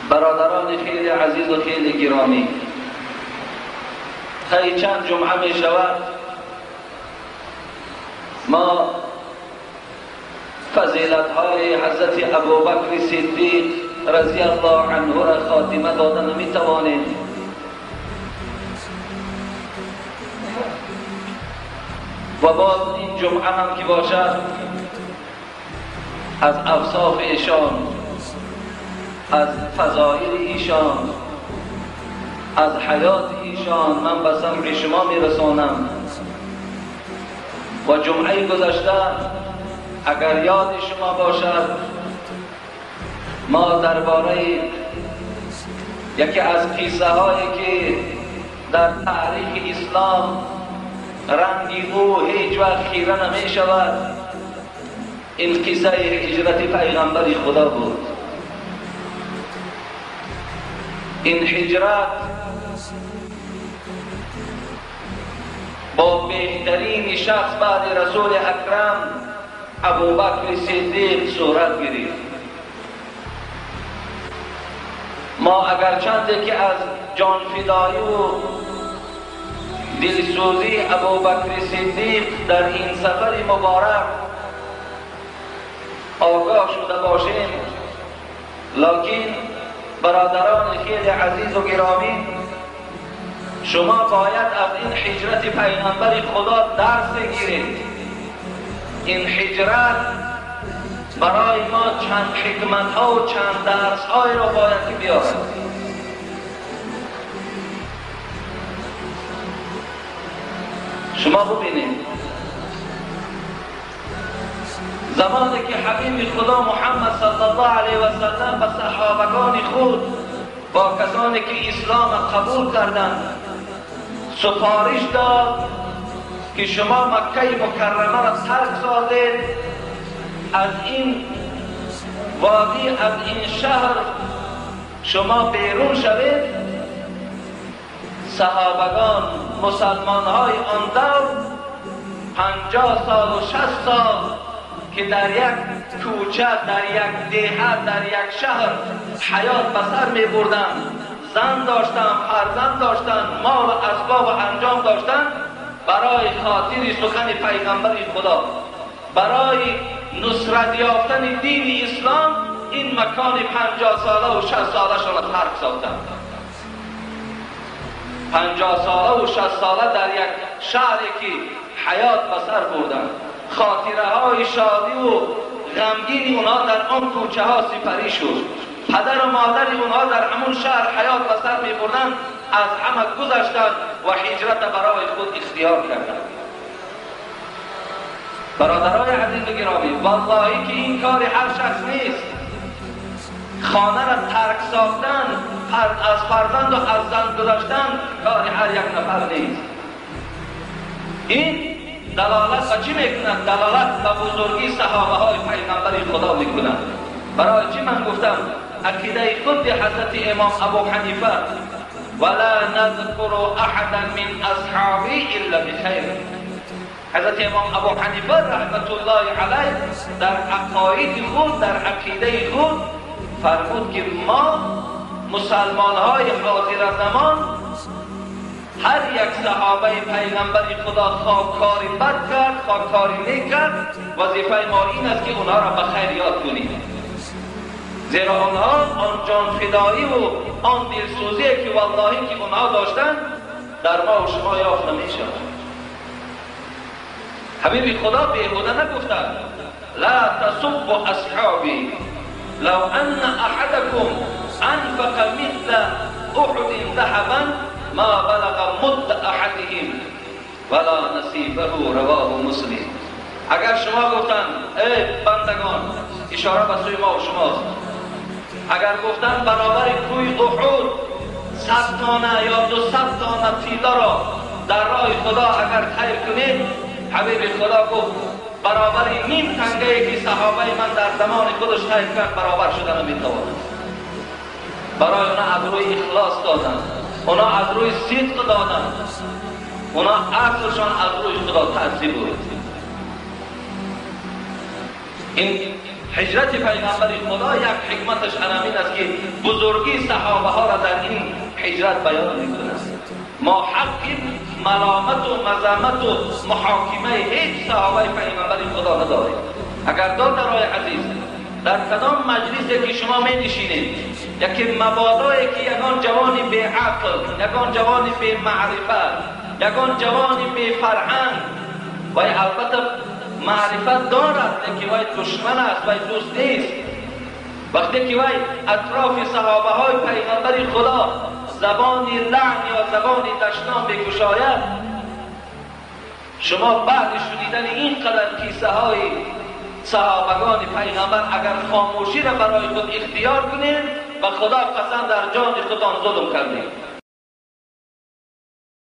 برادران خیلی عزیز و خیلی گرامی، طی چند جمعه می شود ما فضیلت های حضرت ابوبکر صدیق رضی الله عنه را خاتمه دادن نمی توانیم. و باز این جمعه هم که باشد از اوصاف ایشان، از فضایل ایشان، از حیات ایشان من به سمع شما میرسانم. و جمعه گذشته اگر یاد شما باشد ما درباره یکی از قصه هایی که در تاریخ اسلام رنگی او هیچ وقت خیره نمی شود، این قصه هجرت پیغمبر خدا بود. این هجرت با بهترین شخص بعد رسول اکرم ابوبکر صدیق صورت گرفت. ما اگرچند که از جان فدایی و دلسوزی ابوبکر صدیق در این سفر مبارک آگاه شده باشیم، لکن برادران خیلی عزیز و گرامی، شما باید از این هجرت پیغمبر خدا درس بگیرید. این هجرت برای ما چند حکمت ها و چند درس های را باید که بیارد. شما ببینید زمانی که حبیب خدا محمد صلی الله علیه و سلم به صحابگان خود با کسانی که اسلام قبول کردند سفارش داد که شما مکه مکرمه را ترک سازید، از این وادی، از این شهر شما بیرون شوید. صحابگان مسلمان های آن دور 50 سال و 60 سال که در یک کوچه، در یک دیهات، در یک شهر حیات بسر می بردن، زن داشتن، فرزند داشتن، مال و اسباب و انجام داشتن، برای خاطر سخن پیغمبر خدا، برای نصرت یافتن دین اسلام این مکان 50 ساله و 60 ساله شان ترک ساختن. 50 ساله و 60 ساله در یک شهری که حیات بسر بردن، خاطره های شادی و غمگین اونها در آن کوچه ها سپری شد. پدر و مادر اونها در همون شهر حیات بسر می بردن، از همه گذشتن و هجرت برای خود اختیار کردند. برادرای عزیز و گرامی، والله که این کار هر شخص نیست. خانه را ترک ساختن، از فرزند و از زن گذاشتن کار هر یک نفر نیست. این دلالت به چی میکنند؟ دلالت به بزرگی صحابه های پیغمبر خدا میکنند. برای چی من گفتم عقیده خود حضرت امام ابو حنیفه ولا نذكر احدا من اصحابی الا بخیر. حضرت امام ابو حنیفه رحمت الله علیه در عقاید خود، در عقیده خود فرمود که ما مسلمان های حاضر زمان هر یک صحابه پیغمبر خدا خواه کاری بد کرد، خواه کاری نیک کرد، وظیفه ما این است که اونها را به خیر یاد کنیم، زیرا اونها آن جان فدایی و آن دلسوزی که والله که اونها داشتن در ما و شما یافت نمی شود. حبیب خدا بیهوده نگفتند لا تسبوا اصحابی لو ان احدكم انفق مثل احد ذهبا ما بلغ مد احدهم ولا نصیبه رواه مسلم. اگر شما گفتن ای بندگان، اشاره به سوی ما و شماست، اگر گفتن برابر کوی احد 100 دانه یا 200 دانه طلا را در راه خدا اگر خیر کنید، حبیب خدا گفت برابر نیم تنگه که صحابه من در زمان خودش خیر کرد برابر شدن نمیتواند. برای اونا از روی اخلاص دادن، اونا از روی صدق دادن، اونا اصلشان از روی خدا ترسی بود. این هجرت پیغمبر خدا یک حکمتش همین است که بزرگی صحابه ها را در این هجرت بیان میکنه. ما حق ملامت و مذمت و محاکمه هیچ صحابه پیغمبر خدا نداریم. اگر دادرای عزیز در کدام مجلسی که شما می نشینید یکی مبادایی که یکان جوانی بی عقل، یکان جوانی بی معرفت، یکان جوانی بی فرهنگ و البته معرفت دارد که وای دشمن است وای دوست نیست، وقتی که وای اطراف صحابه های پیغمبر خدا زبانی لعن یا زبانی دشنام بگشاید، شما بعد شنیدن این قدر کیسه های صحابگان پیغمبر اگر خاموشی را برای خود اختیار کنید و خدا قسم در جان خودتان ظلم کردید.